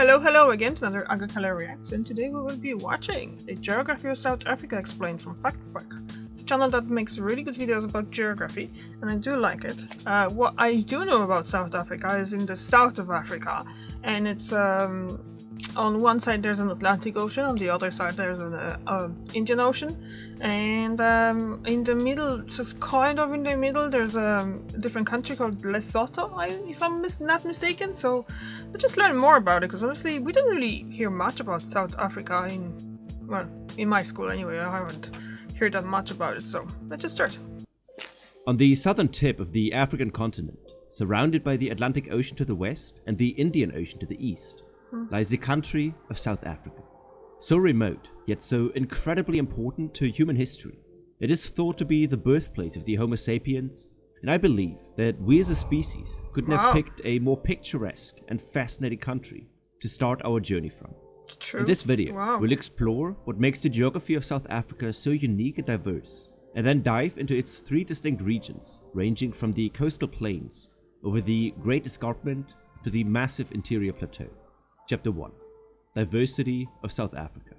Hello again to another Agricolor Reacts, and today we will be watching the Geography of South Africa explained from FactSpark. It's a channel that makes really good videos about geography, and I do like it. What I do know about South Africa is in the south of Africa, and it's on one side there's an Atlantic Ocean, on the other side there's an Indian Ocean, and in the middle, so kind of in the middle, there's a different country called Lesotho, if I'm not mistaken. So let's just learn more about it, because honestly we didn't really hear much about South Africa in my school anyway. I haven't heard that much about it, so let's just start. On the southern tip of the African continent, surrounded by the Atlantic Ocean to the west and the Indian Ocean to the east, lies the country of South Africa. So remote, yet so incredibly important to human history. It is thought to be the birthplace of the Homo sapiens, and I believe that we as a species couldn't have picked a more picturesque and fascinating country to start our journey from. It's true. In this video, we'll explore what makes the geography of South Africa so unique and diverse, and then dive into its three distinct regions, ranging from the coastal plains over the Great Escarpment to the massive interior plateau. Chapter 1. Diversity of South Africa.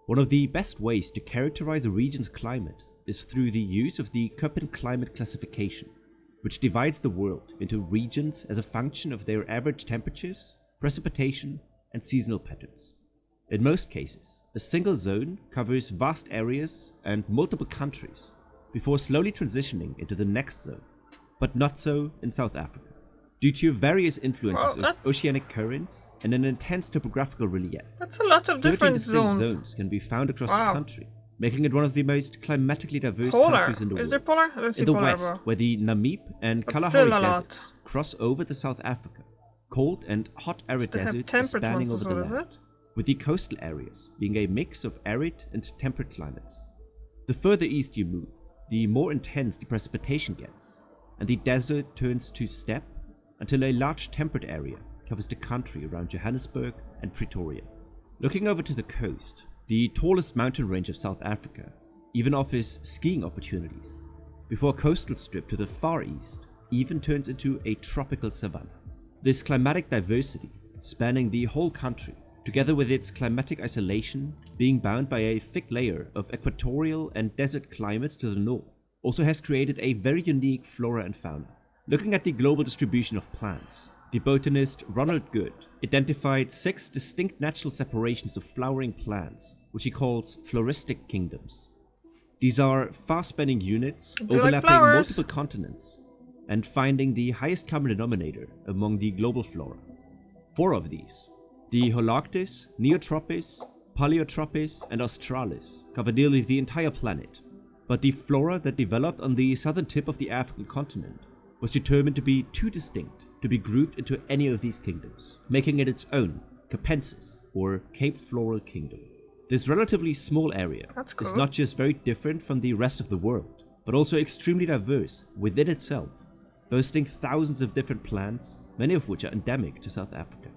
One of the best ways to characterize a region's climate is through the use of the Köppen climate classification, which divides the world into regions as a function of their average temperatures, precipitation, and seasonal patterns. In most cases, a single zone covers vast areas and multiple countries before slowly transitioning into the next zone, but not so in South Africa. Due to various influences of oceanic currents and an intense topographical relief, that's a lot of different zones can be found across the country, making it one of the most climatically diverse countries in the world. Is there polar? I don't see in the polar, west, bro. where the Namib and Kalahari deserts cross over to South Africa, cold and hot arid deserts are spanning over the land, with the coastal areas being a mix of arid and temperate climates. The further east you move, the more intense the precipitation gets, and the desert turns to steppe until a large temperate area covers the country around Johannesburg and Pretoria. Looking over to the coast, the tallest mountain range of South Africa even offers skiing opportunities, before a coastal strip to the far east even turns into a tropical savanna. This climatic diversity, spanning the whole country, together with its climatic isolation being bound by a thick layer of equatorial and desert climates to the north, also has created a very unique flora and fauna. Looking at the global distribution of plants, the botanist Ronald Good identified 6 distinct natural separations of flowering plants, which he calls floristic kingdoms. These are far-spanning units overlapping multiple continents and finding the highest common denominator among the global flora. 4 of these, the Holactis, Neotropis, Paleotropis, and Australis, cover nearly the entire planet, but the flora that developed on the southern tip of the African continent was determined to be too distinct to be grouped into any of these kingdoms, making it its own Capensis, or Cape Floral Kingdom. This relatively small area is not just very different from the rest of the world, but also extremely diverse within itself, boasting thousands of different plants, many of which are endemic to South Africa.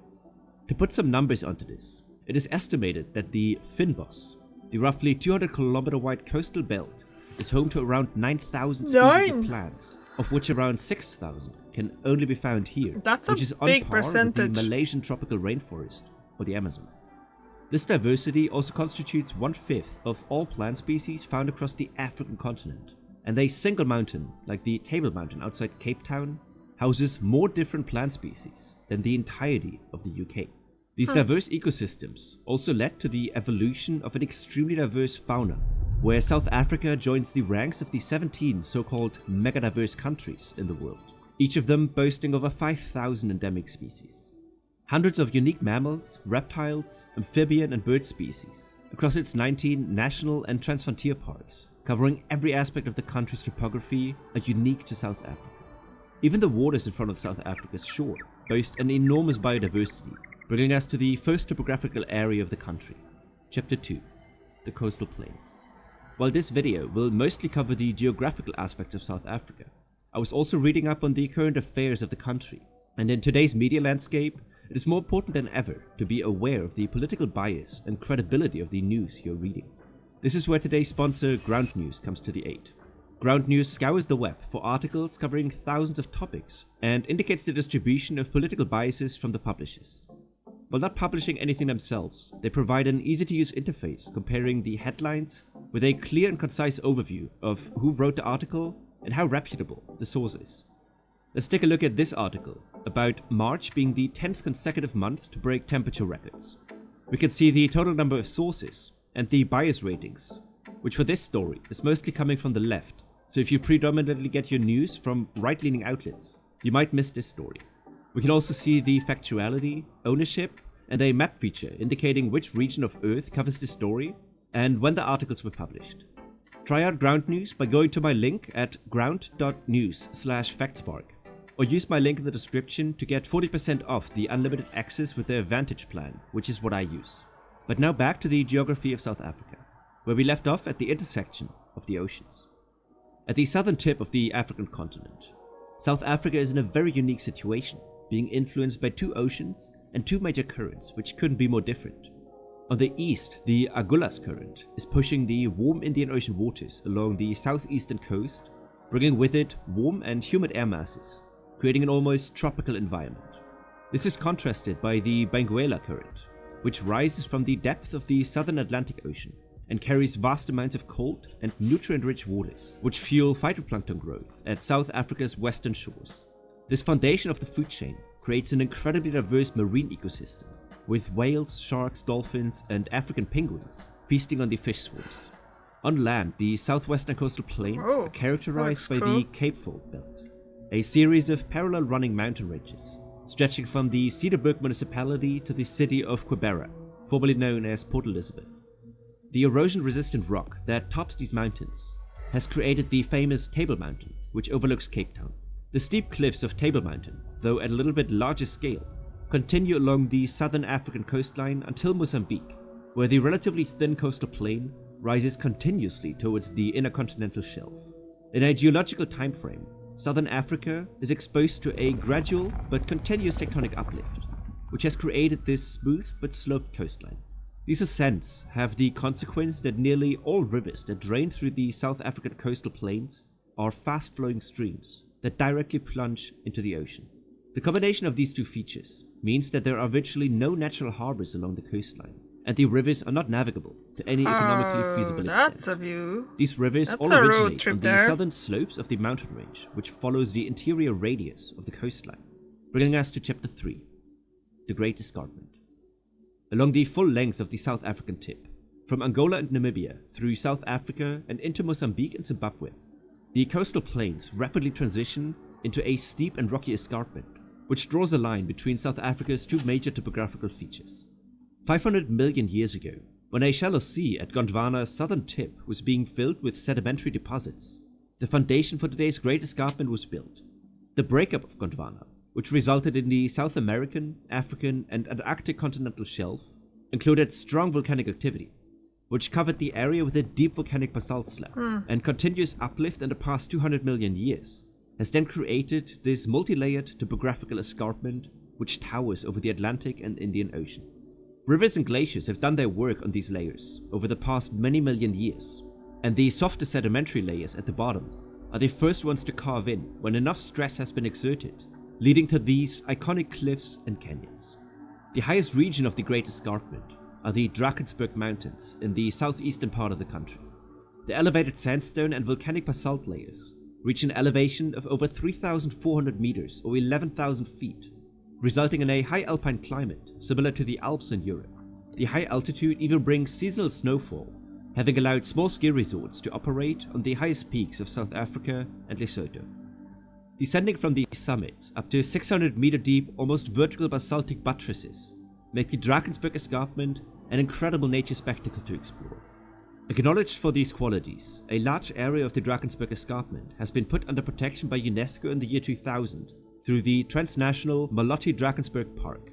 To put some numbers onto this, it is estimated that the Fynbos, the roughly 200-kilometer wide coastal belt, is home to around 9,000 species of plants, of which around 6,000 can only be found here, which is on big par percentage with the Malaysian tropical rainforest or the Amazon. This diversity also constitutes 1/5 of all plant species found across the African continent, and a single mountain, like the Table Mountain outside Cape Town, houses more different plant species than the entirety of the UK. These diverse ecosystems also led to the evolution of an extremely diverse fauna, where South Africa joins the ranks of the 17 so-called megadiverse countries in the world, each of them boasting over 5,000 endemic species. Hundreds of unique mammals, reptiles, amphibian and bird species across its 19 national and transfrontier parks, covering every aspect of the country's topography, are unique to South Africa. Even the waters in front of South Africa's shore boast an enormous biodiversity, bringing us to the first topographical area of the country. Chapter 2. The Coastal Plains. While this video will mostly cover the geographical aspects of South Africa, I was also reading up on the current affairs of the country, and in today's media landscape, it is more important than ever to be aware of the political bias and credibility of the news you're reading. This is where today's sponsor, Ground News, comes to the aid. Ground News scours the web for articles covering thousands of topics and indicates the distribution of political biases from the publishers. While not publishing anything themselves, they provide an easy-to-use interface comparing the headlines with a clear and concise overview of who wrote the article and how reputable the source is. Let's take a look at this article about March being the 10th consecutive month to break temperature records. We can see the total number of sources and the bias ratings, which for this story is mostly coming from the left, so if you predominantly get your news from right-leaning outlets, you might miss this story. We can also see the factuality, ownership, and a map feature indicating which region of Earth covers the story and when the articles were published. Try out Ground News by going to my link at ground.news/factspark, or use my link in the description to get 40% off the unlimited access with their Vantage plan, which is what I use. But now back to the geography of South Africa, where we left off at the intersection of the oceans. At the southern tip of the African continent, South Africa is in a very unique situation, being influenced by two oceans and two major currents which couldn't be more different. On the east, the Agulhas current is pushing the warm Indian Ocean waters along the southeastern coast, bringing with it warm and humid air masses, creating an almost tropical environment. This is contrasted by the Benguela current, which rises from the depth of the southern Atlantic Ocean and carries vast amounts of cold and nutrient-rich waters, which fuel phytoplankton growth at South Africa's western shores. This foundation of the food chain creates an incredibly diverse marine ecosystem, with whales, sharks, dolphins, and African penguins feasting on the fish swarms. On land, the southwestern coastal plains are characterized by the Cape Fold Belt, a series of parallel running mountain ranges, stretching from the Cedarburg municipality to the city of Quibera, formerly known as Port Elizabeth. The erosion-resistant rock that tops these mountains has created the famous Table Mountain, which overlooks Cape Town. The steep cliffs of Table Mountain, though at a little bit larger scale, continue along the southern African coastline until Mozambique, where the relatively thin coastal plain rises continuously towards the intercontinental shelf. In a geological time frame, southern Africa is exposed to a gradual but continuous tectonic uplift, which has created this smooth but sloped coastline. These ascents have the consequence that nearly all rivers that drain through the South African coastal plains are fast-flowing streams that directly plunge into the ocean. The combination of these two features means that there are virtually no natural harbors along the coastline, and the rivers are not navigable to any economically feasible extent. That's a view. These rivers all originate on the southern slopes of the mountain range, which follows the interior radius of the coastline, bringing us to Chapter 3, the Great Escarpment. Along the full length of the South African tip, from Angola and Namibia through South Africa and into Mozambique and Zimbabwe, the coastal plains rapidly transition into a steep and rocky escarpment, which draws a line between South Africa's two major topographical features. 500 million years ago, when a shallow sea at Gondwana's southern tip was being filled with sedimentary deposits, the foundation for today's Great Escarpment was built. The breakup of Gondwana, which resulted in the South American, African, and Antarctic continental shelf, included strong volcanic activity, which covered the area with a deep volcanic basalt slab, and continuous uplift in the past 200 million years has then created this multi-layered topographical escarpment which towers over the Atlantic and Indian Ocean. Rivers and glaciers have done their work on these layers over the past many million years, and the softer sedimentary layers at the bottom are the first ones to carve in when enough stress has been exerted, leading to these iconic cliffs and canyons. The highest region of the Great Escarpment are the Drakensberg Mountains in the southeastern part of the country. The elevated sandstone and volcanic basalt layers reach an elevation of over 3,400 meters or 11,000 feet, resulting in a high alpine climate similar to the Alps in Europe. The high altitude even brings seasonal snowfall, having allowed small ski resorts to operate on the highest peaks of South Africa and Lesotho. Descending from these summits up to 600 meter deep, almost vertical basaltic buttresses make the Drakensberg Escarpment an incredible nature spectacle to explore. Acknowledged for these qualities, a large area of the Drakensberg Escarpment has been put under protection by UNESCO in the year 2000 through the transnational Malotti Drakensberg Park.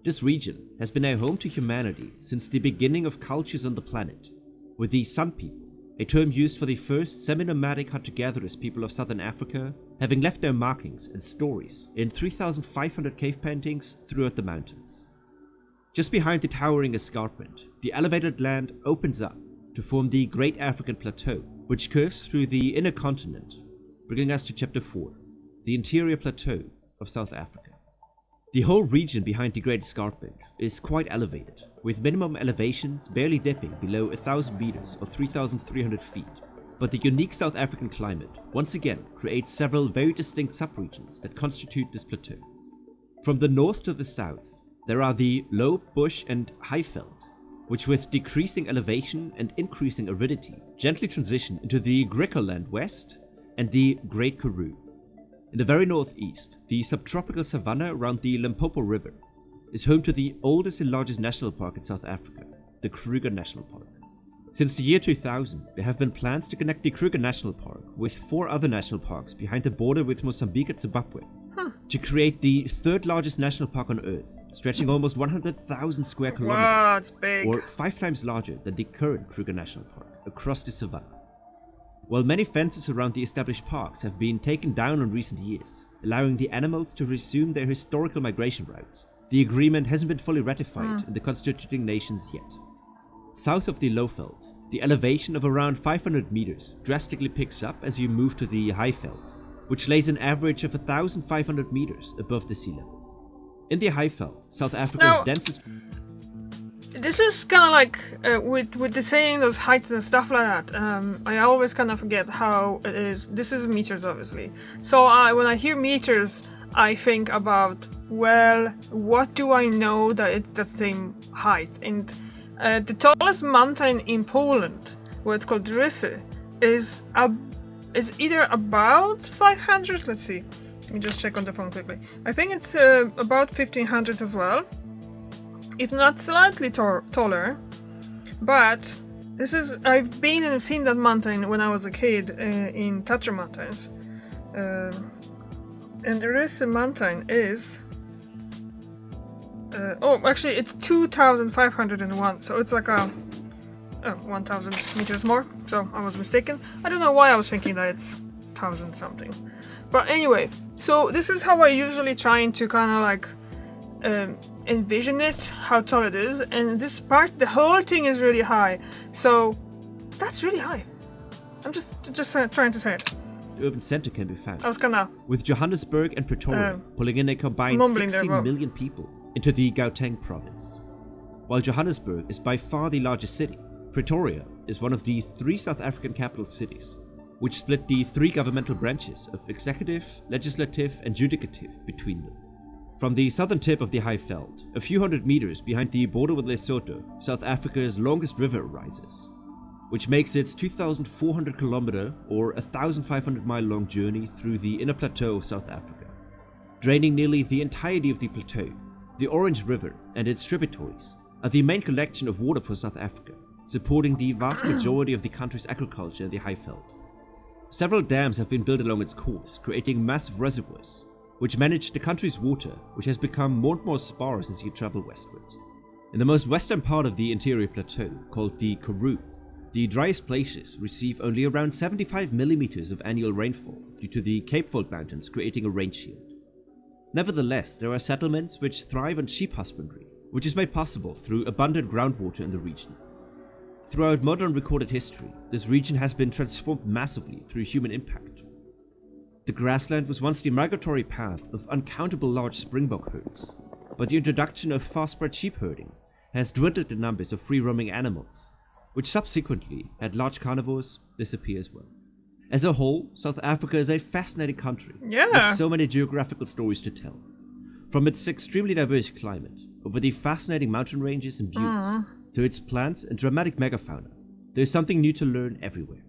This region has been a home to humanity since the beginning of cultures on the planet, with the Sun People, a term used for the first semi-nomadic hunter-gatherers people of southern Africa, having left their markings and stories in 3,500 cave paintings throughout the mountains. Just behind the towering escarpment, the elevated land opens up to form the Great African Plateau, which curves through the inner continent, bringing us to Chapter 4, the Interior Plateau of South Africa. The whole region behind the Great Escarpment is quite elevated, with minimum elevations barely dipping below 1,000 meters or 3,300 feet. But the unique South African climate once again creates several very distinct subregions that constitute this plateau. From the north to the south, there are the low bush and high veld, which with decreasing elevation and increasing aridity gently transition into the Griqualand west and the Great Karoo. In the very northeast, the subtropical savanna around the Limpopo River is home to the oldest and largest national park in South Africa, the Kruger National Park. Since the year 2000, there have been plans to connect the Kruger National Park with 4 other national parks behind the border with Mozambique and Zimbabwe to create the 3rd largest national park on Earth, stretching almost 100,000 square kilometers, wow, it's big. Or 5 times larger than the current Kruger National Park, across the savanna. While many fences around the established parks have been taken down in recent years, allowing the animals to resume their historical migration routes, the agreement hasn't been fully ratified in the constituting nations yet. South of the Lowveld, the elevation of around 500 meters drastically picks up as you move to the Highveld, which lays an average of 1,500 meters above the sea level. In the Highveld, South Africa's densest... This is kind of like, with the saying those heights and stuff like that, I always kind of forget how it is. This is meters, obviously. So when I hear meters, I think about, well, what do I know that it's that same height? And the tallest mountain in Poland, where it's called Rysy, is either about 500, let's see, let me just check on the phone quickly. I think it's about 1,500 as well, if not slightly taller. But I've been and seen that mountain when I was a kid in Tatra Mountains, and the Rysy mountain is actually it's 2,501, so it's like 1,000 meters more, so I was mistaken. I don't know why I was thinking that it's 1,000 something. But anyway, so this is how I usually try to kind of like envision it, how tall it is, and this part, the whole thing is really high, so that's really high. I'm just trying to say it. The urban center can be found, I was kinda with Johannesburg and Pretoria pulling in a combined 16 million people into the Gauteng province. While Johannesburg is by far the largest city, Pretoria is one of the 3 South African capital cities, which split the 3 governmental branches of executive, legislative and judicative between them. From the southern tip of the Highveld, a few hundred meters behind the border with Lesotho, South Africa's longest river arises, which makes its 2,400 kilometer or 1,500 mile long journey through the inner plateau of South Africa. Draining nearly the entirety of the plateau, the Orange River and its tributaries are the main collection of water for South Africa, supporting the vast majority of the country's agriculture in the Highveld. Several dams have been built along its course, creating massive reservoirs, which manage the country's water, which has become more and more sparse as you travel westward. In the most western part of the interior plateau, called the Karoo, the driest places receive only around 75 millimeters of annual rainfall due to the Cape Fold Mountains creating a rain shield. Nevertheless, there are settlements which thrive on sheep husbandry, which is made possible through abundant groundwater in the region. Throughout modern recorded history, this region has been transformed massively through human impact. The grassland was once the migratory path of uncountable large springbok herds, but the introduction of fast-spread sheep herding has dwindled the numbers of free-roaming animals, which subsequently had large carnivores disappear as well. As a whole, South Africa is a fascinating country with so many geographical stories to tell. From its extremely diverse climate, over the fascinating mountain ranges and buttes, to its plants and dramatic megafauna, there is something new to learn everywhere.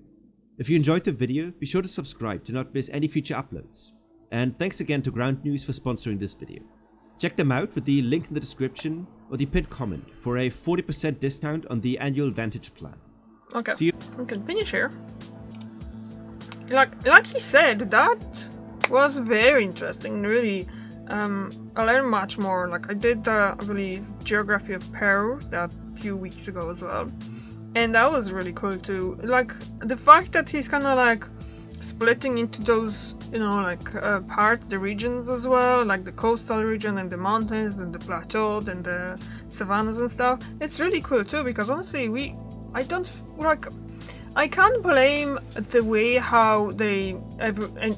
If you enjoyed the video, be sure to subscribe to not miss any future uploads. And thanks again to Ground News for sponsoring this video. Check them out with the link in the description or the pinned comment for a 40% discount on the annual Vantage plan. Okay, see you. We can finish here. Like he said, that was very interesting, really. I learned much more. Like I did, I believe, Geography of Peru that few weeks ago as well. And that was really cool too. Like the fact that he's kind of like splitting into those, parts, the regions as well, like the coastal region and the mountains and the plateau and the savannas and stuff. It's really cool too because honestly, I can't blame the way how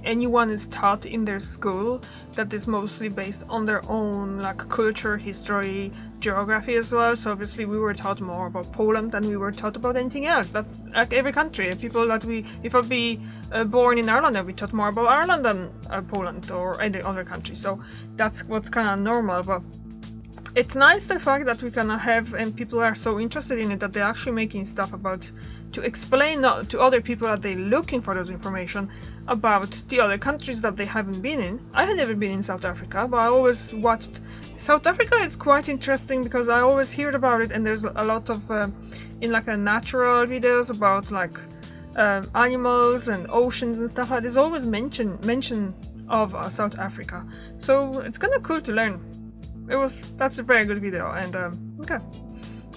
anyone is taught in their school, that is mostly based on their own like culture, history, geography as well. So obviously we were taught more about Poland than we were taught about anything else. That's like every country. People that if I'd be born in Ireland, I'd be taught more about Ireland than Poland or any other country. So that's what's kind of normal. But it's nice the fact that we kind of have, and people are so interested in it, that they're actually making stuff about to explain to other people that they're looking for those information about the other countries that they haven't been in. I had never been in South Africa, but I always watched South Africa. It's quite interesting because I always heard about it, and there's a lot of in like a natural videos about like animals and oceans and stuff. There's always mention of South Africa, so it's kind of cool to learn. That's a very good video. And okay,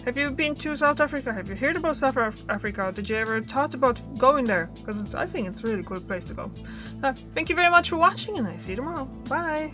have you been to South Africa? Have you heard about South Africa? Did you ever thought about going there? Because I think it's a really cool place to go. Thank you very much for watching, and I see you tomorrow. Bye.